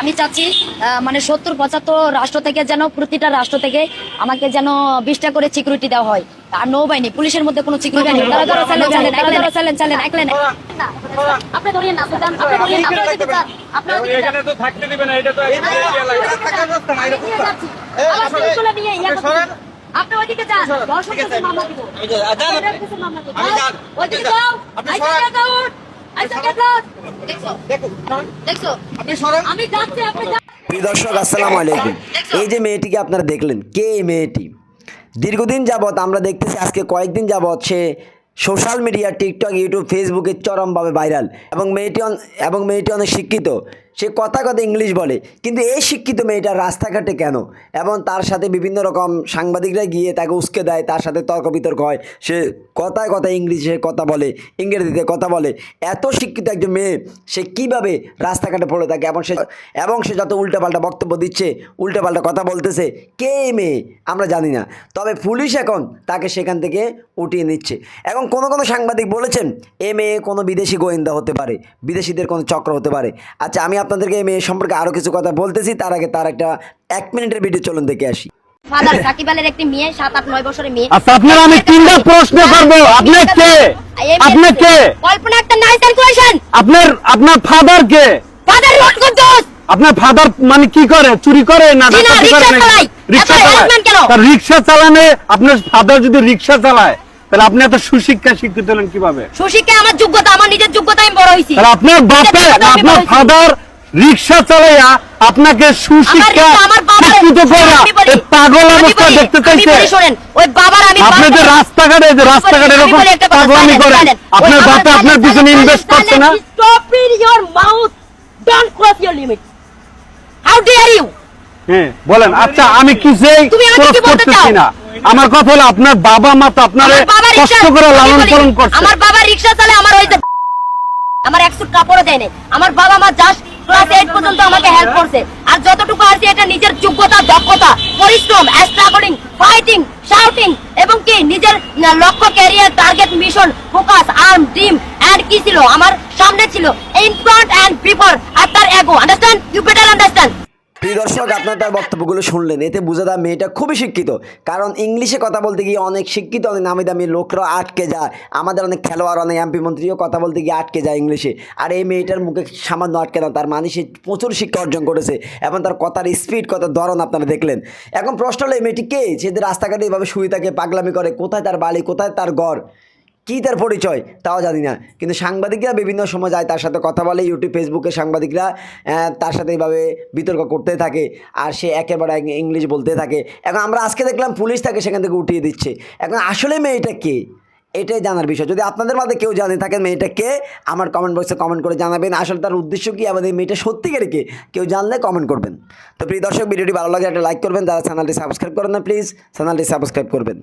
আমি চাচ্ছি মানে 70-75 রাষ্ট্র থেকে যেন প্রতিটা রাষ্ট্র থেকে আমাকে যেন 20টা করে সিকিউরিটি দেওয়া হয়। আর নৌবাহিনী পুলিশের মধ্যে কোনো সিকিউরিটি নেই। আপনি ধরিয়ে না আপনি ধরিয়ে না আপনি এখানে তো থাকতে দিবেন না, এটা তো আপনি ওইদিকে যান, দর্শকদের মামলা দিব। ওইদিকে যাও, আমি যাচ্ছি, আপনি যান। প্রিয় দর্শক আসসালামু আলাইকুম। এই যে মেয়েটিকে আপনারা দেখলেন, কে এই মেয়েটি? দীর্ঘদিন যাবৎ আমরা দেখতেছি, আজকে কয়েকদিন যাবৎ সে সোশ্যাল মিডিয়া, টিকটক, ইউটিউব, ফেসবুকে চরমভাবে ভাইরাল এবং মেয়েটি অনেক শিক্ষিত। সে কথা ইংলিশ বলে, কিন্তু এই শিক্ষিত মেয়েটা রাস্তাঘাটে কেন? এবং তার সাথে বিভিন্ন রকম সাংবাদিকরা গিয়ে তাকে উস্কে দেয়, তার সাথে তর্ক বিতর্ক হয়। সে কথায় ইংলিশে কথা বলে, ইংরেজিতে কথা বলে। এত শিক্ষিত একজন মেয়ে সে কীভাবে রাস্তাঘাটে পড়ে থাকে এবং সে যত উল্টাপাল্টা বক্তব্য দিচ্ছে, উল্টাপাল্টা কথা বলতেছে। কে এই মেয়ে আমরা জানি না, তবে পুলিশ এখন তাকে সেখান থেকে উঠিয়ে নিচ্ছে। এবং কোনো সাংবাদিক বলেছেন এ মেয়ে কোনো বিদেশি গোয়েন্দা হতে পারে, বিদেশিদের কোনো চক্র হতে পারে। আচ্ছা, আমি আপনাদেরকে এই মেয়ে সম্পর্কে আরও কিছু কথা বলতেছি, তার আগে তার একটা 1 মিনিটের ভিডিও চলুন দেখে আসি। ফাদার সাকিব আলীর একটি মেয়ে, 7-8-9 বছরের মেয়ে। আচ্ছা, আপনার আমি তিনটা প্রশ্ন করব। আপনি কে? আপনি কে? কল্পনা একটা নাইস কোয়েশ্চেন। আপনার ফাদার কে? ফাদার রোড কদ্দুস। আপনার ফাদার মানে কি করে? চুরি করে না ডাকাতি করে? রিকশা চালায়। তার রিকশা চালানে আপনার ফাদার যদি রিকশা চালায়, তাহলে আপনি এত সুশিক্ষা শিক্ষিত হলেন কিভাবে? সুশিক্ষা আমার যোগ্যতা, আমার নিজের যোগ্যতা, আমি বড় হইছি। তাহলে আপনার বাপে, আপনার ফাদার রিকশা চালাইয়া আপনাকে সুশিক্ষা শিক্ষিত করে এই পাগল অবস্থা দেখতে চাইছে? ওই বাবার আপনি যে রাস্তাঘাটে এরকম পাগলামি করেন, আপনার বাপে আপনার পিছনে ইনভেস্ট করছে না? Stop in your mouth, don't cross your limit. How dear you? হ্যাঁ বলেন। আচ্ছা, আমি কিছুই ক্রস করতেছি না। আমার কথা হলো, আপনার বাবা মা তো আপনারে কষ্ট করে লালন পালন করছে। আমার বাবা রিকশা চালায়, আমার ওই যে আমার এক সুট কাপড়ও দেয় নাই। আমার বাবা মা জাস্ট ক্লাস 8 পর্যন্ত আমাকে হেল্প করছে। আর যতটুকু আছে এটা নিজের যোগ্যতা, দক্ষতা, পরিশ্রম, স্ট্রাগলিং, ফাইটিং, শাউটিং এবং কি নিজের লক্ষ্য, career, target, mission, focus, aim, dream and কি ছিল আমার সামনে ছিল, in front and before after ago. Understand? You better understand. প্রিয় দর্শক, আপনার তার বক্তব্যগুলো শুনলেন, এতে বোঝা যায় মেয়েটা খুবই শিক্ষিত। কারণ ইংলিশে কথা বলতে গিয়ে অনেক শিক্ষিত, অনেক নামি দামি লোকরাও আটকে যায়। আমাদের অনেক খেলোয়াড়, অনেক এমপি মন্ত্রীও কথা বলতে গিয়ে আটকে যায় ইংলিশে। আর এই মেয়েটার মুখে সামান্য আটকে না, তার মানে সে প্রচুর শিক্ষা অর্জন করেছে এবং তার কথার স্পিড, কথার ধরন আপনারা দেখলেন। এখন প্রশ্ন হলো, এই মেয়েটি কে? সে রাস্তাঘাটে এভাবে শুয়ে থাকে, পাগলামি করে। কোথায় তার বাড়ি, কোথায় তার ঘর, কী তার পরিচয় তাও জানি না। কিন্তু সাংবাদিকরা বিভিন্ন সময় যায়, তার সাথে কথা বলে। ইউটিউব, ফেসবুকে সাংবাদিকরা তার সাথে এইভাবে বিতর্ক করতে থাকে, আর সে একেবারে ইংলিশ বলতে থাকে। এখন আমরা আজকে দেখলাম পুলিশ তাকে সেখান থেকে উঠিয়ে দিচ্ছে। এখন আসলে মেয়েটা কে, এটাই জানার বিষয়। যদি আপনাদের মধ্যে কেউ জানে থাকেন মেয়েটা কে, আমার কমেন্ট বক্সে কমেন্ট করে জানাবেন। আসলে তার উদ্দেশ্য কী, আমাদের মেয়েটা সত্যিকারে কে, কেউ জানলে কমেন্ট করবেন। তো প্রিয় দর্শক, ভিডিওটি ভালো লাগে একটা লাইক করবেন। যারা চ্যানেলটি সাবস্ক্রাইব করেন না, প্লিজ চ্যানেলটি সাবস্ক্রাইব করবেন।